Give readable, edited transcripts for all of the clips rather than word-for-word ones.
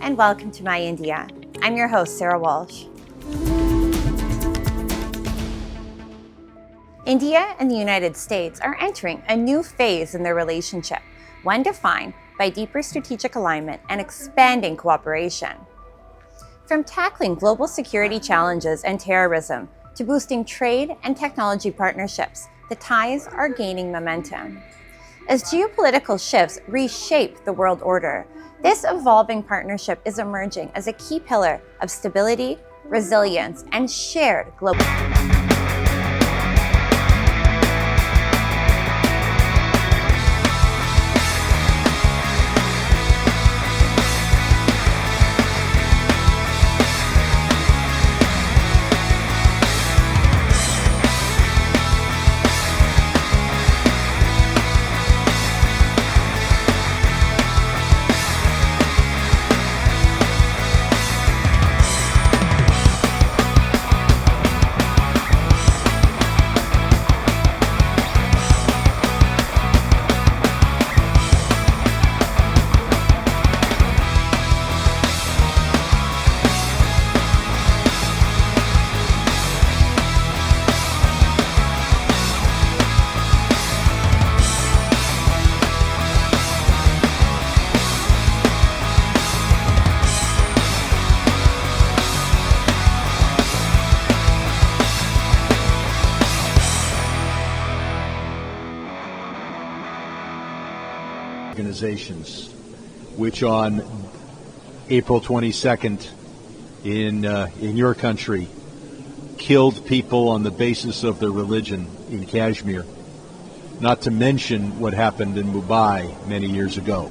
and welcome to My India. I'm your host, Sarah Walsh. India and the United States are entering a new phase in their relationship, one defined by deeper strategic alignment and expanding cooperation. From tackling global security challenges and terrorism to boosting trade and technology partnerships, the ties are gaining momentum. As geopolitical shifts reshape the world order, this evolving partnership is emerging as a key pillar of stability, resilience, and shared global. Organizations, which on April 22nd in your country killed people on the basis of their religion in Kashmir, not to mention what happened in Mumbai many years ago.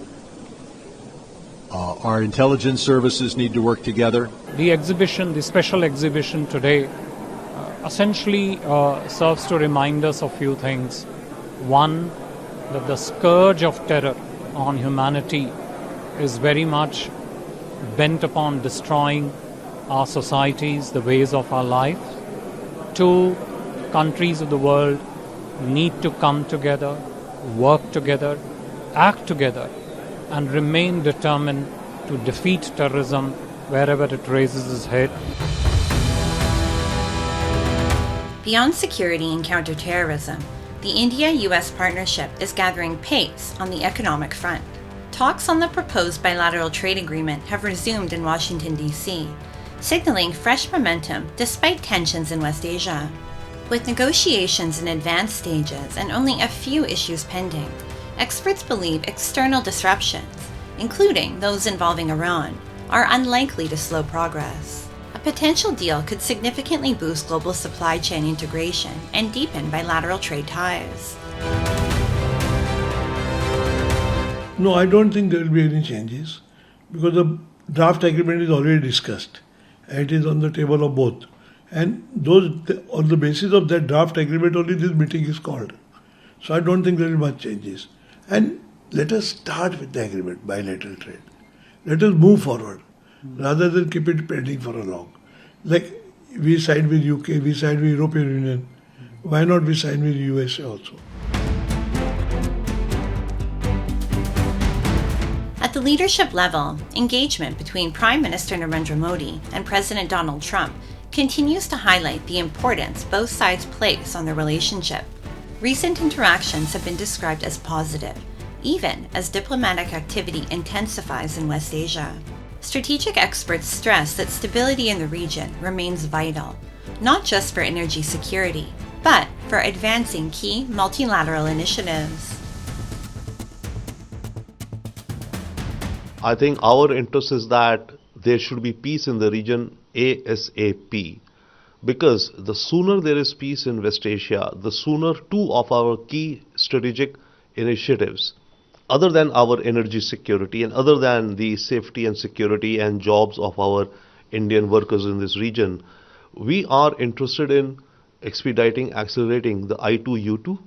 Our intelligence services need to work together. The exhibition, the special exhibition today, essentially serves to remind us of a few things. One, that the scourge of terror on humanity is very much bent upon destroying our societies, the ways of our life. Two, countries of the world need to come together, work together, act together, and remain determined to defeat terrorism wherever it raises its head. Beyond security and counter-terrorism, the India-US partnership is gathering pace on the economic front. Talks on the proposed bilateral trade agreement have resumed in Washington, D.C., signaling fresh momentum despite tensions in West Asia. With negotiations in advanced stages and only a few issues pending, experts believe external disruptions, including those involving Iran, are unlikely to slow progress. A potential deal could significantly boost global supply chain integration and deepen bilateral trade ties. No, I don't think there will be any changes because the draft agreement is already discussed. It is on the table of both. And on the basis of that draft agreement only this meeting is called. So I don't think there will be much changes. And let us start with the agreement, bilateral trade. Let us move forward rather than keep it pending for a long. Like we signed with UK, we signed with European Union. Why not we sign with USA also? At the leadership level, engagement between Prime Minister Narendra Modi and President Donald Trump continues to highlight the importance both sides place on their relationship. Recent interactions have been described as positive, even as diplomatic activity intensifies in West Asia. Strategic experts stress that stability in the region remains vital, not just for energy security, but for advancing key multilateral initiatives. I think our interest is that there should be peace in the region ASAP. Because the sooner there is peace in West Asia, the sooner two of our key strategic initiatives, other than our energy security and other than the safety and security and jobs of our Indian workers in this region, we are interested in expediting, accelerating the I2U2,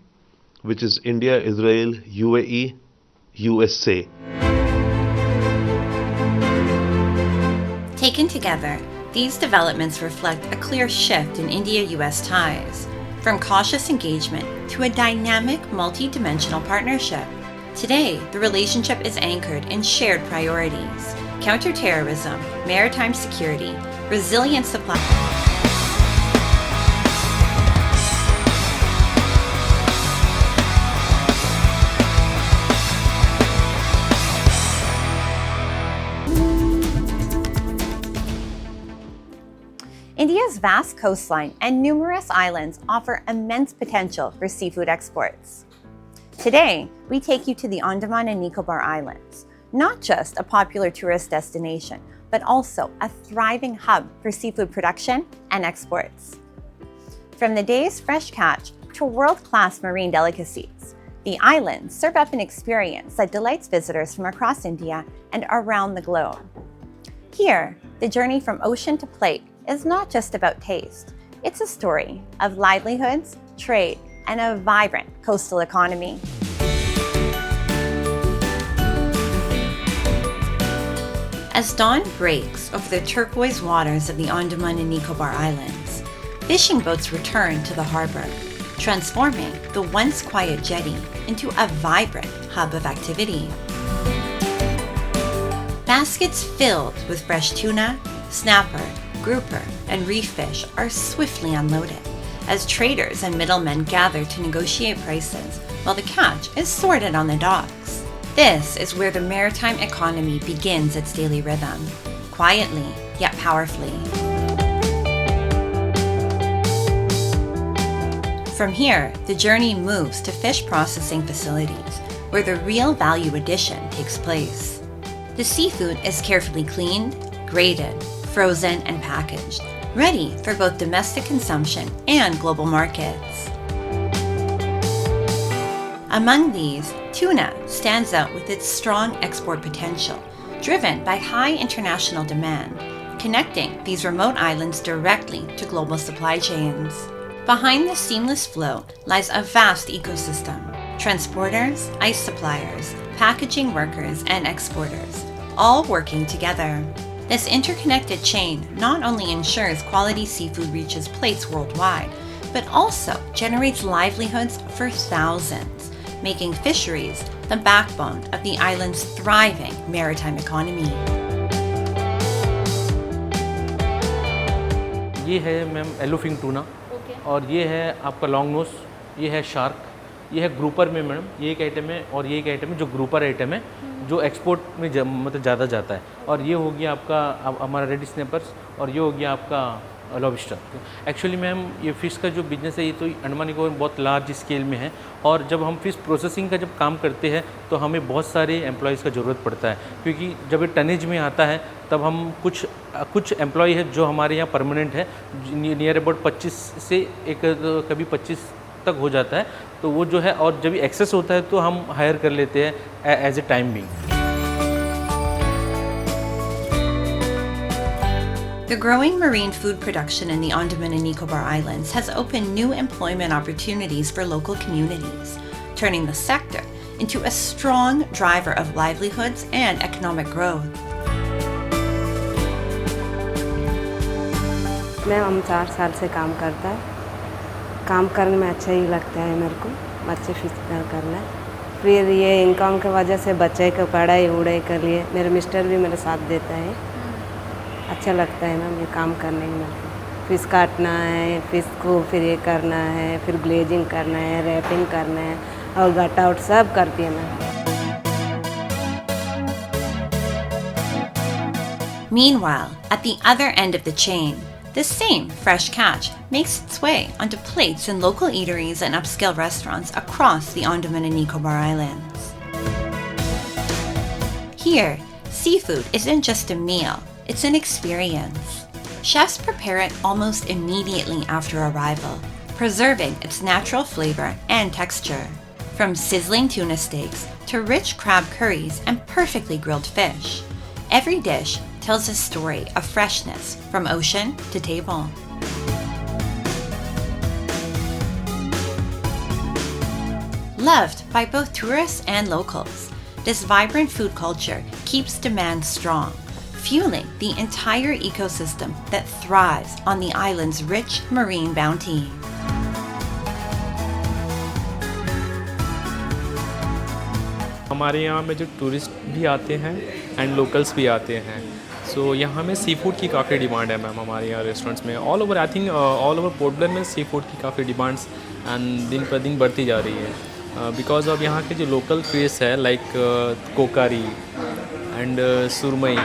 which is India, Israel, UAE, USA. Taken together, these developments reflect a clear shift in India-US ties, from cautious engagement to a dynamic, multi-dimensional partnership. Today, the relationship is anchored in shared priorities, counter-terrorism, maritime security, resilient supply. India's vast coastline and numerous islands offer immense potential for seafood exports. Today, we take you to the Andaman and Nicobar Islands, not just a popular tourist destination, but also a thriving hub for seafood production and exports. From the day's fresh catch to world-class marine delicacies, the islands serve up an experience that delights visitors from across India and around the globe. Here, the journey from ocean to plate is not just about taste. It's a story of livelihoods, trade, and a vibrant coastal economy. As dawn breaks over the turquoise waters of the Andaman and Nicobar Islands, fishing boats return to the harbor, transforming the once quiet jetty into a vibrant hub of activity. Baskets filled with fresh tuna, snapper, grouper, and reef fish are swiftly unloaded as traders and middlemen gather to negotiate prices while the catch is sorted on the docks. This is where the maritime economy begins its daily rhythm, quietly yet powerfully. From here, the journey moves to fish processing facilities, where the real value addition takes place. The seafood is carefully cleaned, graded, frozen, and packaged, ready for both domestic consumption and global markets. Among these, tuna stands out with its strong export potential, driven by high international demand, connecting these remote islands directly to global supply chains. Behind this seamless flow lies a vast ecosystem: transporters, ice suppliers, packaging workers, and exporters, all working together. This interconnected chain not only ensures quality seafood reaches plates worldwide, but also generates livelihoods for thousands, making fisheries the backbone of the island's thriving maritime economy. ये है ma'am एलोफिंग tuna और ये है आपका long nose, ये है shark, ये है ग्रुपर में मैडम, ये एक आइटम है और ये एक आइटम है जो ग्रुपर आइटम है जो एक्सपोर्ट में मतलब ज़्यादा जाता है। और ये हो गया आपका हमारा रेड स्नैपर्स और ये हो गया आपका लॉबस्टर। एक्चुअली मैम ये फ़िश का जो बिज़नेस है ये तो अंडमान निकोबार में बहुत लार्ज स्केल में है और जब हम फ़िश प्रोसेसिंग का जब काम करते हैं तो हमें बहुत सारे एम्प्लॉयज़ का ज़रूरत पड़ता है, क्योंकि जब ये टनेज में आता है तब हम कुछ एम्प्लॉय है जो हमारे यहाँ परमानेंट है, नियर अबाउट 25 से एक कभी 25 तक हो जाता है, तो वो जो है और जब एक्सेस होता है तो हम हायर कर लेते हैं as a time being. The growing marine food production in the Andaman and Nicobar Islands has opened new employment opportunities for local communities, turning the sector into a strong driver of livelihoods and economic growth. मैं हम 4 साल से काम करता है, काम करने में अच्छा ही लगता है मेरे को, अच्छे फिश करना। फिर ये इनकम की वजह से बच्चे को पढ़ाई उड़ाई के लिए मेरे मिस्टर भी मेरे साथ देता है। अच्छा लगता है मैम ये काम करने में। फिश काटना है, फिश को फिर ये करना है, फिर ग्लेजिंग करना है, रैपिंग करना है और गट आउट सब करती है ma'am. Meanwhile, at the other end of the chain, the same fresh catch makes its way onto plates in local eateries and upscale restaurants across the Andaman and Nicobar Islands. Here, seafood isn't just a meal, it's an experience. Chefs prepare it almost immediately after arrival, preserving its natural flavor and texture. From sizzling tuna steaks to rich crab curries and perfectly grilled fish, every dish tells a story of freshness from ocean to table. Loved by both tourists and locals, this vibrant food culture keeps demand strong, fueling the entire ecosystem that thrives on the island's rich marine bounty. हमारे यहाँ में जो tourist भी आते हैं and locals भी आते हैं। सो यहाँ में सी फूड की काफ़ी डिमांड है मैम हमारे यहाँ रेस्टोरेंट्स में। All over I think all over port Blair में सी फूड की काफ़ी डिमांड्स एंड दिन पर दिन बढ़ती जा रही है बिकॉज ऑफ यहाँ के जो लोकल फिश है लाइक कोकारी एंड सुरमई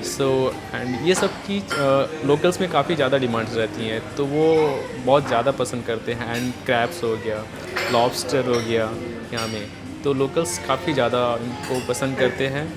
सो एंड ये सब की लोकल्स में काफ़ी ज़्यादा डिमांड्स रहती हैं, तो वो बहुत ज़्यादा पसंद करते हैं। एंड क्रैब्स हो गया, लॉबस्टर हो गया यहाँ में, तो लोकल्स काफ़ी ज़्यादा इनको पसंद करते हैं।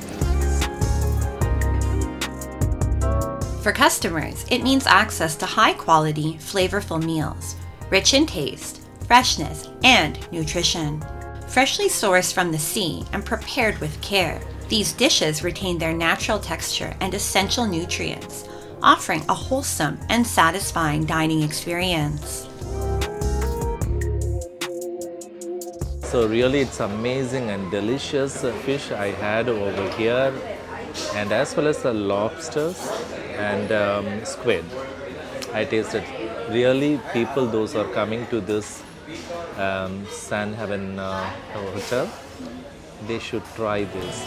For customers, it means access to high-quality, flavorful meals, rich in taste, freshness, and nutrition. Freshly sourced from the sea and prepared with care, these dishes retain their natural texture and essential nutrients, offering a wholesome and satisfying dining experience. So really it's amazing and delicious fish I had over here, and as well as the lobsters and squid. I tasted. Really, people those are coming to this San Heaven hotel, they should try this.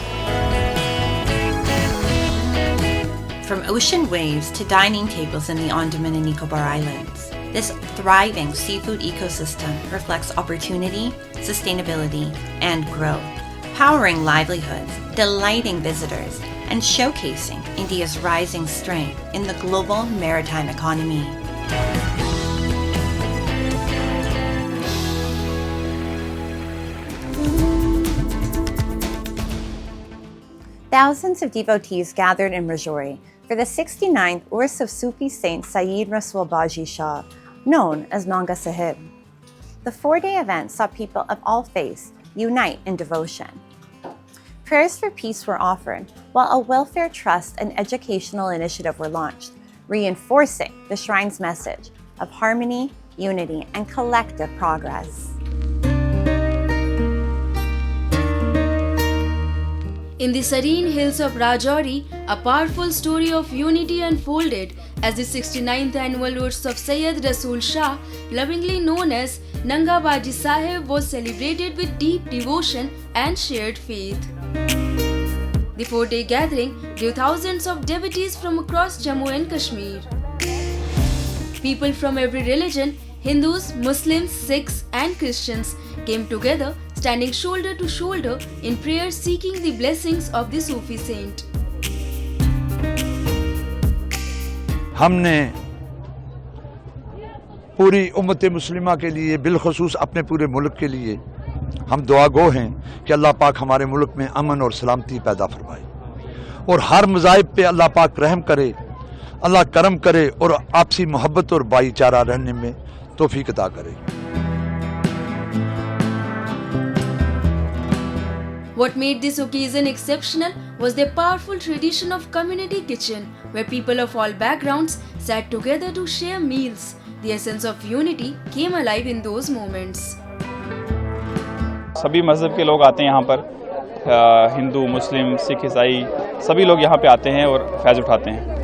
From ocean waves to dining tables in the Andaman and Nicobar Islands, this thriving seafood ecosystem reflects opportunity, sustainability, and growth, powering livelihoods, delighting visitors, and showcasing India's rising strength in the global maritime economy. Thousands of devotees gathered in Rajouri for the 69th Urs of Sufi Saint Sayyid Rasulbaji Shah, known as Nanga Sahib. The 4-day event saw people of all faiths unite in devotion. Prayers for peace were offered, while a welfare trust and educational initiative were launched, reinforcing the shrine's message of harmony, unity, and collective progress. In the serene hills of Rajouri, a powerful story of unity unfolded as the 69th annual Urs of Sayyid Rasul Shah, lovingly known as Nangabaji Sahib, was celebrated with deep devotion and shared faith. The 4-day gathering drew thousands of devotees from across Jammu and Kashmir. People from every religion, Hindus, Muslims, Sikhs, and Christians, came together, standing shoulder to shoulder in prayer, seeking the blessings of the Sufi saint. हमने पूरी उम्मत मुस्लिमा के लिए, बिलखसूस अपने पूरे मुल्क के लिए हम दुआगो हैं कि अल्लाह पाक हमारे मुल्क में अमन और सलामती पैदा फरमाए और हर मज़ाहिब पे अल्लाह पाक रहम करे, अल्लाह करम करे और आपसी मोहब्बत और भाईचारा रहने में तौफीक अता करे। What made this occasion exceptional was the powerful tradition of community kitchen, where people of all backgrounds sat together to share meals. The essence of unity came alive in those moments. सभी मज़हब के लोग आते हैं यहाँ पर, हिंदू, मुस्लिम, सिख, ईसाई, सभी लोग यहाँ पे आते हैं और फैज़ उठाते हैं।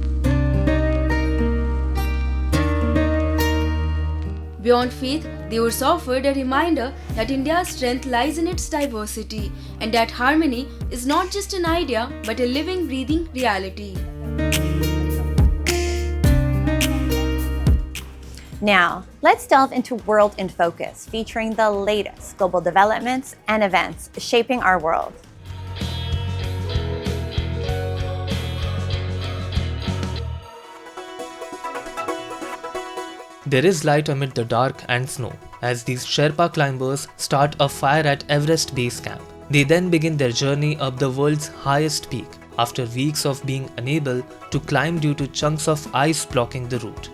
Beyond faith, the Urs offered a reminder that India's strength lies in its diversity and that harmony is not just an idea but a living, breathing reality. Now, let's delve into World in Focus, featuring the latest global developments and events shaping our world. There is light amid the dark and snow as these Sherpa climbers start a fire at Everest base camp. They then begin their journey up the world's highest peak after weeks of being unable to climb due to chunks of ice blocking the route.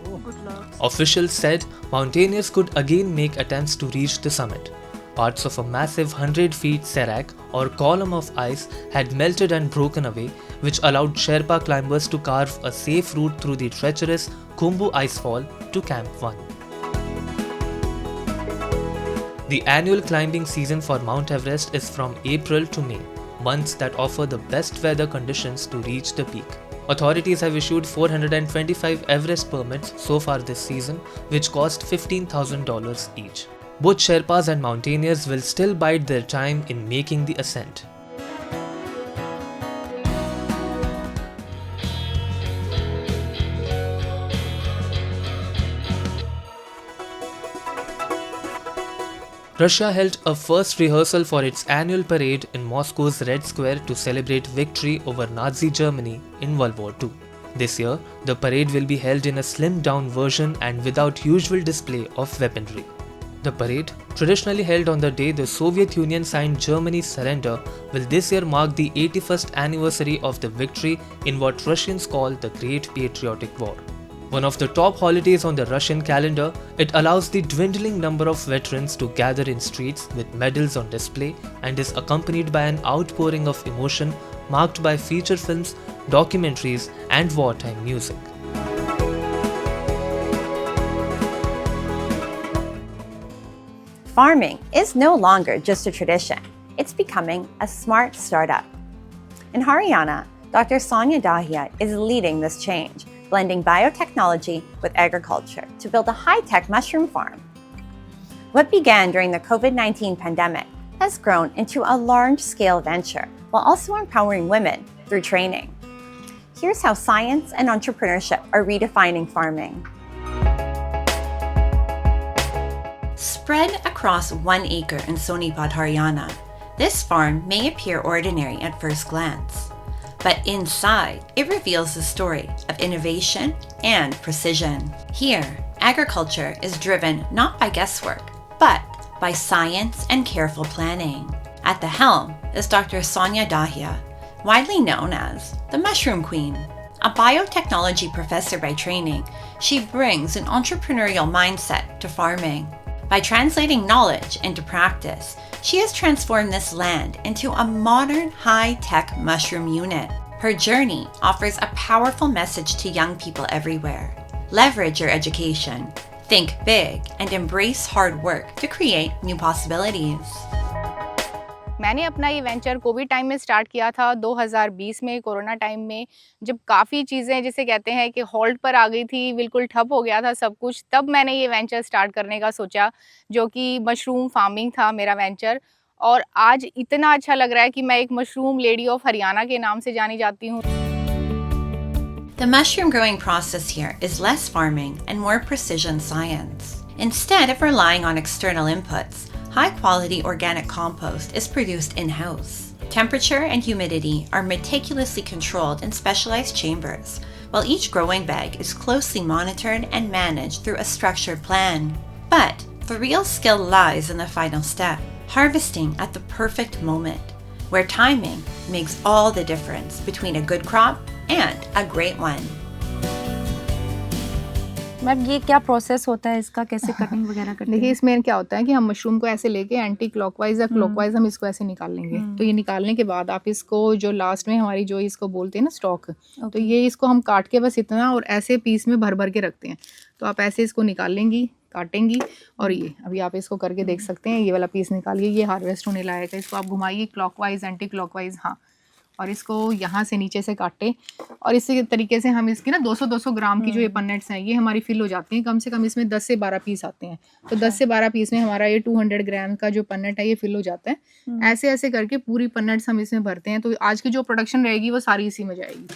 Officials said mountaineers could again make attempts to reach the summit. Parts of a massive 100 feet serac or column of ice had melted and broken away, which allowed Sherpa climbers to carve a safe route through the treacherous Khumbu Icefall to Camp 1. The annual climbing season for Mount Everest is from April to May, months that offer the best weather conditions to reach the peak. Authorities have issued 425 Everest permits so far this season, which cost $15,000 each. Both Sherpas and mountaineers will still bide their time in making the ascent. Russia held a first rehearsal for its annual parade in Moscow's Red Square to celebrate victory over Nazi Germany in World War II. This year, the parade will be held in a slimmed-down version and without usual display of weaponry. The parade, traditionally held on the day the Soviet Union signed Germany's surrender, will this year mark the 81st anniversary of the victory in what Russians call the Great Patriotic War. One of the top holidays on the Russian calendar, it allows the dwindling number of veterans to gather in streets with medals on display and is accompanied by an outpouring of emotion marked by feature films, documentaries, and wartime music. Farming is no longer just a tradition, it's becoming a smart startup. In Haryana, Dr. Sonia Dahia is leading this change, blending biotechnology with agriculture to build a high-tech mushroom farm. What began during the COVID-19 pandemic has grown into a large-scale venture while also empowering women through training. Here's how science and entrepreneurship are redefining farming. Spread across 1 acre in Sonipat, Haryana, this farm may appear ordinary at first glance. But inside, it reveals the story of innovation and precision. Here, agriculture is driven not by guesswork, but by science and careful planning. At the helm is Dr. Sonia Dahia, widely known as the Mushroom Queen. A biotechnology professor by training, she brings an entrepreneurial mindset to farming. By translating knowledge into practice, she has transformed this land into a modern high-tech mushroom unit. Her journey offers a powerful message to young people everywhere. Leverage your education, think big, and embrace hard work to create new possibilities. मैंने अपना ये venture Covid time में start किया था 2020 में, corona time में, जब काफ़ी चीज़ें जिसे कहते हैं कि होल्ड पर आ गई थी, बिल्कुल ठप हो गया था सब कुछ, तब मैंने ये वेंचर स्टार्ट करने का सोचा, जो कि मशरूम फार्मिंग था मेरा वेंचर। और आज इतना अच्छा लग रहा है कि मैं एक मशरूम लेडी ऑफ हरियाणा के नाम से जानी जाती हूँ। The mushroom growing process here is less farming and more precision science. Instead of relying on external inputs, high-quality organic compost is produced in-house. Temperature and humidity are meticulously controlled in specialized chambers, while each growing bag is closely monitored and managed through a structured plan. But the real skill lies in the final step, harvesting at the perfect moment, where timing makes all the difference between a good crop and a great one. Ma'am ये क्या process होता है इसका, कैसे cutting वगैरह करते हैं? देखिए इसमें क्या होता है कि हम मशरूम को ऐसे लेके एंटी क्लॉकवाइज या क्लॉकवाइज हम इसको ऐसे निकाल लेंगे। तो ये निकालने के बाद आप इसको जो लास्ट में हमारी जो इसको बोलते हैं ना स्टॉक, तो ये इसको हम काट के बस इतना और ऐसे पीस में भर भर के रखते हैं। तो आप ऐसे इसको निकाल लेंगी, काटेंगी, और ये अभी आप इसको करके देख सकते हैं, ये वाला पीस निकालिए, ये हार्वेस्ट होने लायक है। इसको आप घुमाइए क्लॉकवाइज एंटी क्लॉकवाइज, हाँ, और इसको यहाँ से नीचे से काटे, और इसी तरीके से हम इसकी ना 200-200 ग्राम की जो ये पन्नेट्स हैं ये हमारी फिल हो जाती हैं। कम से कम इसमें 10 से 12 पीस आते हैं, तो 10 से 12 पीस में हमारा ये 200 ग्राम का जो पन्नेट है ये फिल हो जाता है। ऐसे ऐसे करके पूरी पन्नेट्स हम इसमें भरते हैं, तो आज की जो प्रोडक्शन रहेगी वो सारी इसी में जाएगी।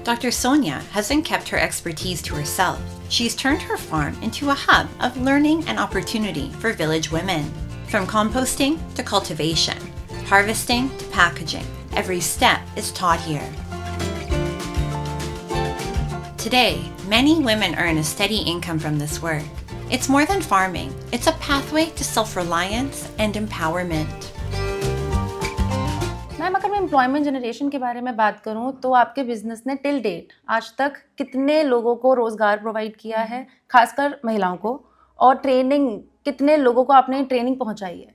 Dr. Sonia hasn't kept her expertise to herself. She's turned her farm into a hub of learning and opportunity for village women. From composting to cultivation, harvesting to packaging, every step is taught here. Today, many women earn a steady income from this work. It's more than farming, it's a pathway to self-reliance and empowerment. Ma'am अगर मैं employment generation के बारे में बात करूं तो आपके business ने टिल डेट आज तक कितने लोगों को रोज़गार प्रोवाइड किया है, खासकर महिलाओं को, और ट्रेनिंग कितने लोगों को आपने ट्रेनिंग पहुंचाई है?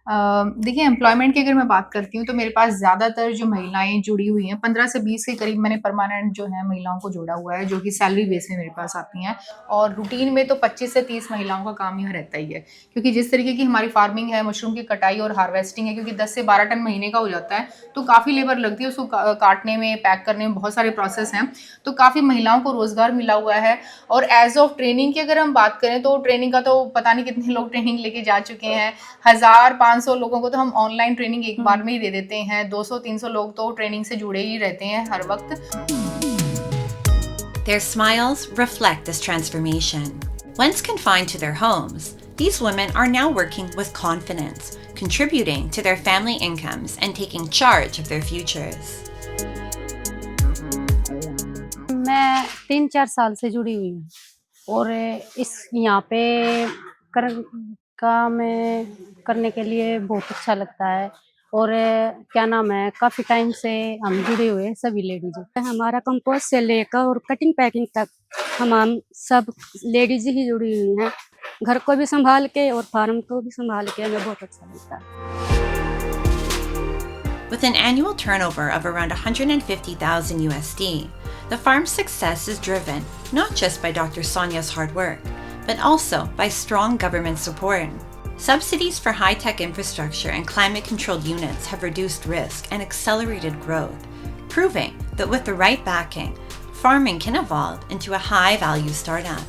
देखिए एम्प्लॉयमेंट की अगर मैं बात करती हूँ तो मेरे पास ज़्यादातर जो महिलाएं जुड़ी हुई हैं, 15 से 20 के करीब मैंने परमानेंट जो है महिलाओं को जोड़ा हुआ है, जो कि सैलरी बेस में मेरे पास आती हैं। और रूटीन में तो 25 से 30 महिलाओं का काम यहाँ रहता ही है, क्योंकि जिस तरीके की हमारी फार्मिंग है, मशरूम की कटाई और हार्वेस्टिंग है, क्योंकि 10 से 12 टन महीने का हो जाता है, तो काफ़ी लेबर लगती है उसको काटने में, पैक करने में, बहुत सारे प्रोसेस हैं, तो काफ़ी महिलाओं को रोज़गार मिला हुआ है। और एज ऑफ ट्रेनिंग की अगर हम बात करें तो ट्रेनिंग का तो पता नहीं कितने लोग ट्रेनिंग लेके जा चुके हैं। 1500 लोगों को तो हम ऑनलाइन ट्रेनिंग एक बार में ही दे देते हैं, 200-300 लोग तो ट्रेनिंग से जुड़े ही रहते हैं हर वक्त। Their smiles reflect this transformation. Once confined to their homes, these women are now working with confidence, contributing to their family incomes and taking charge of their futures. मैं 3-4 साल से जुड़ी हुई हूँ और इस यहाँ पे काम करने के लिए बहुत अच्छा लगता है और क्या नाम है, काफ़ी टाइम से हम जुड़े हुए सभी लेडीज। हमारा कंपोस्ट से लेकर और कटिंग पैकिंग तक हम सब लेडीज ही जुड़ी हुई हैं। घर को भी संभाल के और फार्म को भी संभाल के हमें बहुत अच्छा लगता है। With an annual turnover of around $150,000 USD, the farm's success is driven not just by Dr. Sonia's hard work, but also by strong government support. Subsidies for high-tech infrastructure and climate-controlled units have reduced risk and accelerated growth, proving that with the right backing, farming can evolve into a high-value startup.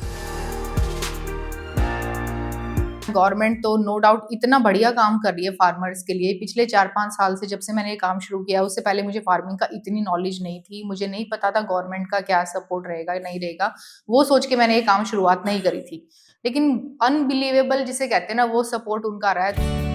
Government तो no doubt इतना बढ़िया काम कर रही है farmers के लिए। पिछले 4-5 साल से जब से मैंने ये काम शुरू किया, उससे पहले मुझे फार्मिंग का इतनी नॉलेज नहीं थी, मुझे नहीं पता था गवर्नमेंट का क्या सपोर्ट रहेगा नहीं रहेगा, वो सोच के मैंने ये काम शुरुआत नहीं करी थी। लेकिन अनबिलीवेबल जिसे कहते हैं ना, वो सपोर्ट उनका रहा है।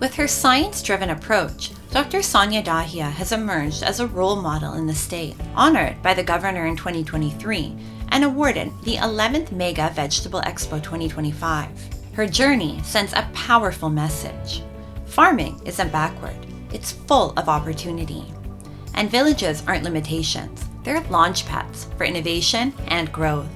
With her science-driven approach, Dr. Sonia Dahia has emerged as a role model in the state, honored by the governor in 2023 and awarded the 11th Mega Vegetable Expo 2025. Her journey sends a powerful message. Farming isn't backward, it's full of opportunity. And villages aren't limitations, they're launch pads for innovation and growth.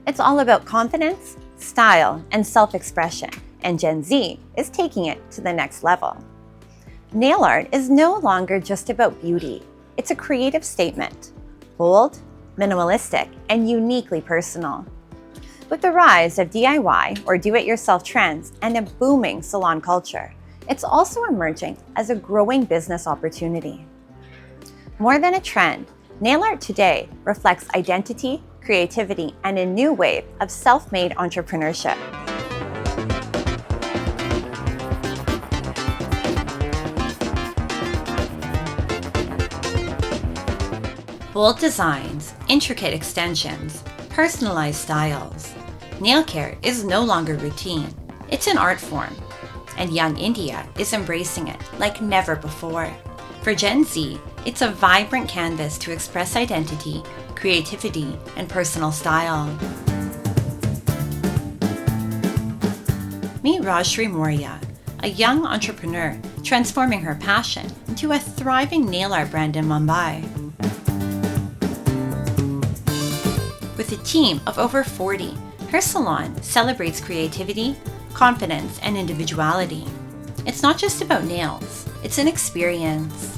It's all about confidence, style, and self-expression, and Gen Z is taking it to the next level. Nail art is no longer just about beauty. It's a creative statement, bold, minimalistic, and uniquely personal. With the rise of DIY or do-it-yourself trends and a booming salon culture, it's also emerging as a growing business opportunity. More than a trend, nail art today reflects identity, creativity, and a new wave of self-made entrepreneurship. Bold designs, intricate extensions, personalized styles. Nail care is no longer routine. It's an art form, and young India is embracing it like never before. For Gen Z, it's a vibrant canvas to express identity, creativity, and personal style. Meet Rajshri Moria, a young entrepreneur transforming her passion into a thriving nail art brand in Mumbai. With a team of over 40, her salon celebrates creativity, confidence, and individuality. It's not just about nails, it's an experience.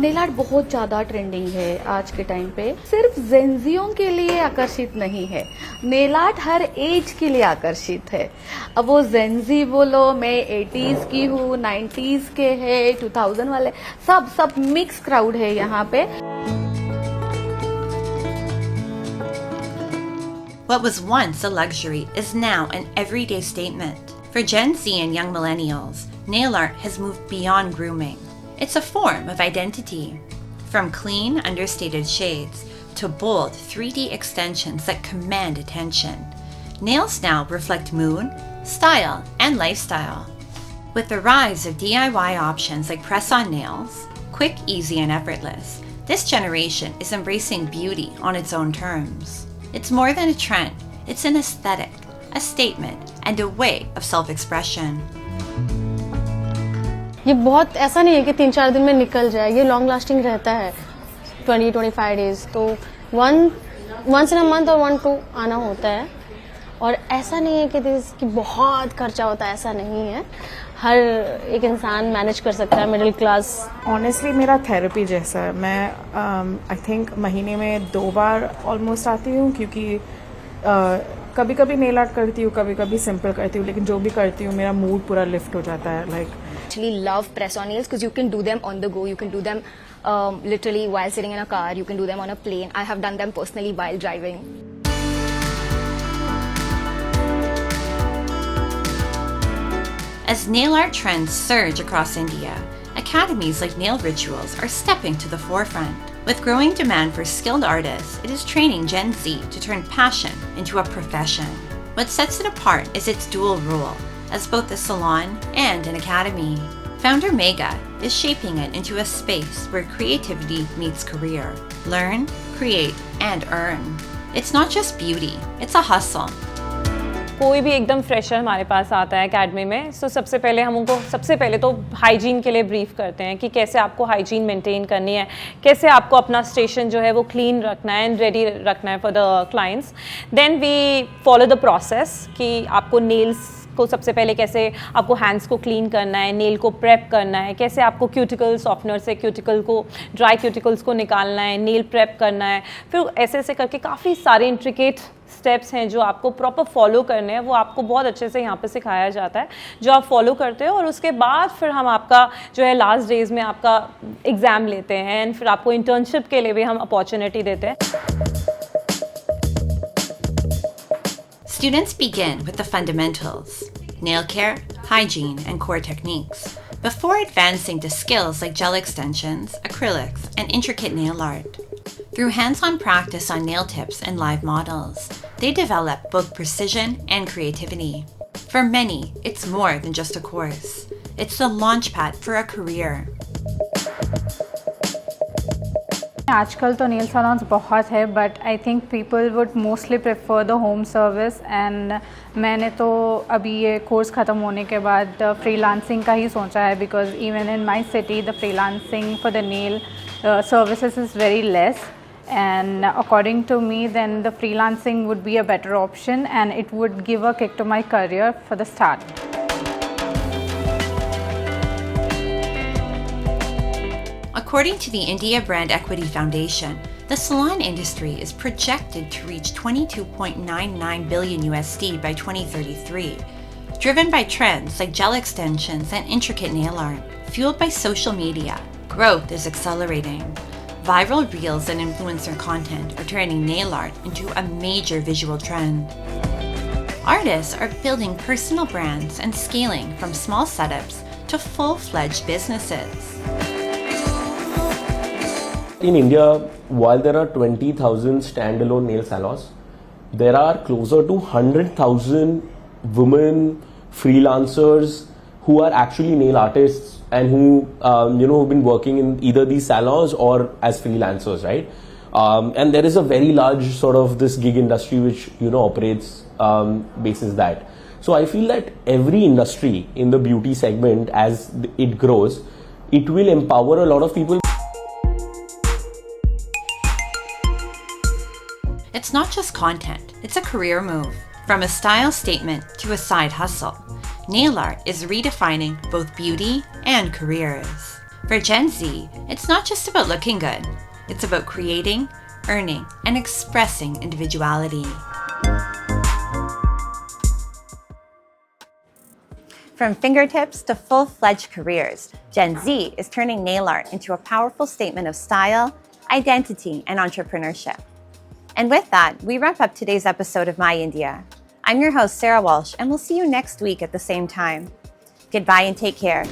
Nail art बहुत ज़्यादा trending है आज के time पे। सिर्फ जेंजियों के लिए आकर्षित नहीं है, नेल आर्ट हर एज के लिए आकर्षित है। अब वो जेंजी बोलो, मैं 80s की हूँ, 90s के है, 2000 वाले, सब मिक्स क्राउड है यहाँ पे। What was once a luxury is now an everyday statement. For Gen Z and young millennials, nail art has moved beyond grooming. It's a form of identity. From clean, understated shades to bold 3D extensions that command attention, nails now reflect mood, style, and lifestyle. With the rise of DIY options like press-on nails, quick, easy, and effortless, this generation is embracing beauty on its own terms. It's more than a trend, it's an aesthetic, a statement, and a way of self-expression. ये बहुत ऐसा नहीं है कि 3-4 दिन में निकल जाए, ये लॉन्ग लास्टिंग रहता है 20-25 डेज। तो once in a month और 1-2 आना होता है, और ऐसा नहीं है कि बहुत खर्चा होता है, ऐसा नहीं है। हर एक इंसान मैनेज कर सकता है, मिडिल क्लास। ऑनेस्टली मेरा थेरेपी जैसा है। मैं आई थिंक महीने में 2 बार ऑलमोस्ट आती हूँ, क्योंकि कभी कभी नेल आर्ट करती हूँ, कभी कभी सिंपल करती हूँ, लेकिन जो भी करती हूँ मेरा मूड पूरा लिफ्ट हो जाता है। Like actually love press-on nails because you can do them on the go. You can do them literally while sitting in a car. You can do them on a plane. I have done them personally while driving. As nail art trends surge across India, academies like Nail Rituals are stepping to the forefront. With growing demand for skilled artists, it is training Gen Z to turn passion into a profession. What sets it apart is its dual role as both a salon and an academy. Founder Megha is shaping it into a space where creativity meets career. Learn, create, and earn. It's not just beauty, it's a hustle. कोई भी एकदम fresher हमारे पास आता है academy में, सो सबसे पहले हम उनको सबसे पहले तो हाइजीन के लिए ब्रीफ करते हैं कि कैसे आपको हाइजीन मेंटेन करनी है, कैसे आपको अपना स्टेशन जो है वो क्लीन रखना है एंड रेडी रखना है for the clients. Then we follow the process कि आपको नेल्स को सबसे पहले कैसे आपको हैंड्स को क्लीन करना है, नेल को प्रेप करना है, कैसे आपको क्यूटिकल सॉफ्टनर से क्यूटिकल को ड्राई क्यूटिकल्स को निकालना है, नेल प्रेप करना है. फिर ऐसे ऐसे करके काफ़ी सारे इंट्रिकेट स्टेप्स हैं जो आपको प्रॉपर फॉलो करने हैं, वो आपको बहुत अच्छे से यहाँ पे सिखाया जाता है जो आप फॉलो करते हो. और उसके बाद फिर हम आपका जो है लास्ट डेज में आपका एग्ज़ाम लेते हैं एंड फिर आपको इंटर्नशिप के लिए भी हम अपॉर्चुनिटी देते हैं. Students begin with the fundamentals, nail care, hygiene, and core techniques, before advancing to skills like gel extensions, acrylics, and intricate nail art. Through hands-on practice on nail tips and live models, they develop both precision and creativity. For many, it's more than just a course. It's the launchpad for a career. आजकल तो nail saloons बहुत है, but I think people would mostly prefer the home service. And मैंने तो अभी ये course ख़त्म होने के बाद फ्रीलांसिंग का ही सोचा है, because even in my city the freelancing for the nail services is very less, and according to me then the freelancing would be a better option and it would give a kick to my career for the start. According to the India Brand Equity Foundation, the salon industry is projected to reach $22.99 billion USD by 2033, driven by trends like gel extensions and intricate nail art. Fueled by social media, growth is accelerating. Viral reels and influencer content are turning nail art into a major visual trend. Artists are building personal brands and scaling from small setups to full-fledged businesses. In India, while there are 20,000 standalone nail salons, there are closer to 100,000 women freelancers who are actually nail artists and who who've been working in either these salons or as freelancers, right? And there is a very large sort of this gig industry which operates basis that. So I feel that every industry in the beauty segment, as it grows, it will empower a lot of people. It's not just content, it's a career move. From a style statement to a side hustle, nail art is redefining both beauty and careers. For Gen Z, it's not just about looking good, it's about creating, earning, and expressing individuality. From fingertips to full-fledged careers, Gen Z is turning nail art into a powerful statement of style, identity, and entrepreneurship. And with that, we wrap up today's episode of My India. I'm your host, Sarah Walsh, and we'll see you next week at the same time. Goodbye and take care.